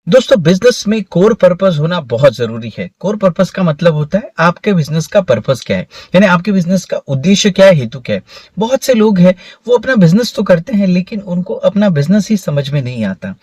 दोस्तों बिजनेस में core purpose होना बहुत जरूरी है। कोर पर्पस का मतलब होता है आपके बिजनेस का पर्पस क्या है, यानी आपके बिजनेस का उद्देश्य क्या है, हेतु क्या है। बहुत से लोग हैं वो अपना बिजनेस तो करते हैं लेकिन उनको अपना बिजनेस ही समझ में नहीं आता।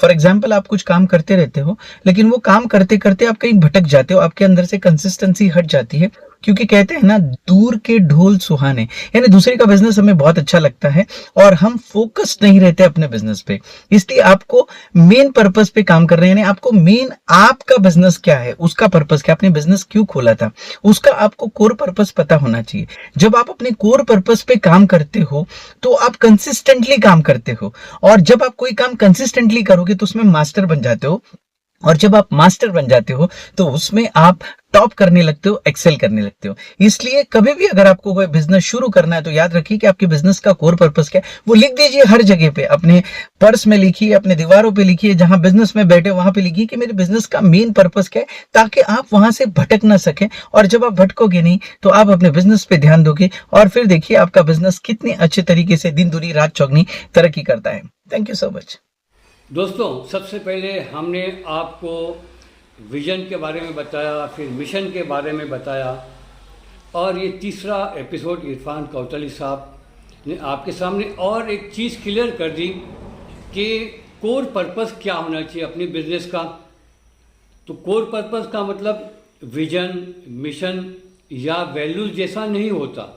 फॉर एग्जाम्पल, आप कुछ काम करते रहते हो लेकिन वो काम करते करते आप कहीं भटक जाते हो, आपके अंदर से कंसिस्टेंसी हट जाती है। क्योंकि कहते हैं ना, दूर के ढोल सुहाने, यानी दूसरे का बिजनेस हमें बहुत अच्छा लगता है और हम फोकस नहीं रहते अपने बिजनेस पे। इसलिए आपको मेन पर्पस पे काम कर रहे हैं, यानी आपको मेन आपका बिजनेस क्या है, उसका पर्पस क्या, आपने बिजनेस क्यों खोला था, उसका आपको कोर पर्पस पता होना चाहिए। जब आप अपने कोर पर्पस पे काम करते हो तो आप कंसिस्टेंटली काम करते हो, और जब आप कोई काम कंसिस्टेंटली करोगे तो उसमें मास्टर बन जाते हो। और जब आप मास्टर बन जाते हो तो उसमें आप टॉप करने लगते हो, एक्सेल करने लगते हो। इसलिए कभी भी अगर आपको कोई बिजनेस शुरू करना है तो याद रखिए कि आपके बिजनेस का कोर पर्पस क्या है, वो लिख दीजिए हर जगह पे। अपने पर्स में लिखिए, अपने दीवारों पे लिखिए, जहां बिजनेस में बैठे वहां पे लिखिए कि मेरे बिजनेस का मेन पर्पस क्या है, ताकि आप वहां से भटक ना सके। और जब आप भटकोगे नहीं तो आप अपने बिजनेस पे ध्यान दोगे और फिर देखिए आपका बिजनेस कितने अच्छे तरीके से दिन दुनी रात चौगनी तरक्की करता है। Thank you so much. दोस्तों, सबसे पहले हमने आपको विजन के बारे में बताया, फिर मिशन के बारे में बताया, और ये तीसरा एपिसोड इरफान कोतवाली साहब ने आपके सामने और एक चीज़ क्लियर कर दी कि कोर पर्पस क्या होना चाहिए अपनी बिजनेस का। तो कोर पर्पस का मतलब विजन, मिशन या वैल्यूज जैसा नहीं होता,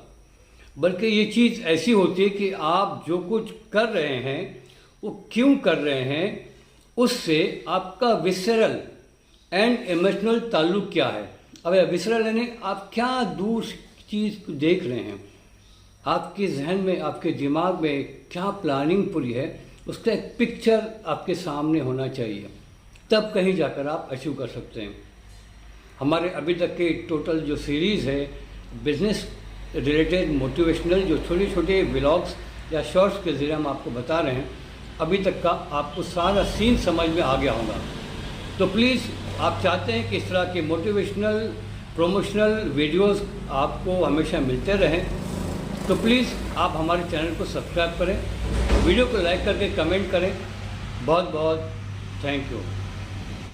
बल्कि ये चीज़ ऐसी होती है कि आप जो कुछ कर रहे हैं वो क्यों कर रहे हैं, उससे आपका विसरल एंड इमोशनल ताल्लुक क्या है। अब विसरल यानी आप क्या दूर चीज़ देख रहे हैं, आपके जहन में, आपके दिमाग में क्या प्लानिंग पूरी है, उसका एक पिक्चर आपके सामने होना चाहिए। तब कहीं जाकर आप अचीव कर सकते हैं। हमारे अभी तक के टोटल जो सीरीज़ है बिजनेस रिलेटेड मोटिवेशनल, जो छोटे छोटे व्लॉग्स या शॉर्ट्स के ज़रिए हम आपको बता रहे हैं, अभी तक का आपको सारा सीन समझ में आ गया होगा। तो प्लीज़, आप चाहते हैं कि इस तरह के मोटिवेशनल प्रमोशनल वीडियोस आपको हमेशा मिलते रहें, तो प्लीज़ आप हमारे चैनल को सब्सक्राइब करें, वीडियो को लाइक करके कमेंट करें। बहुत बहुत थैंक यू।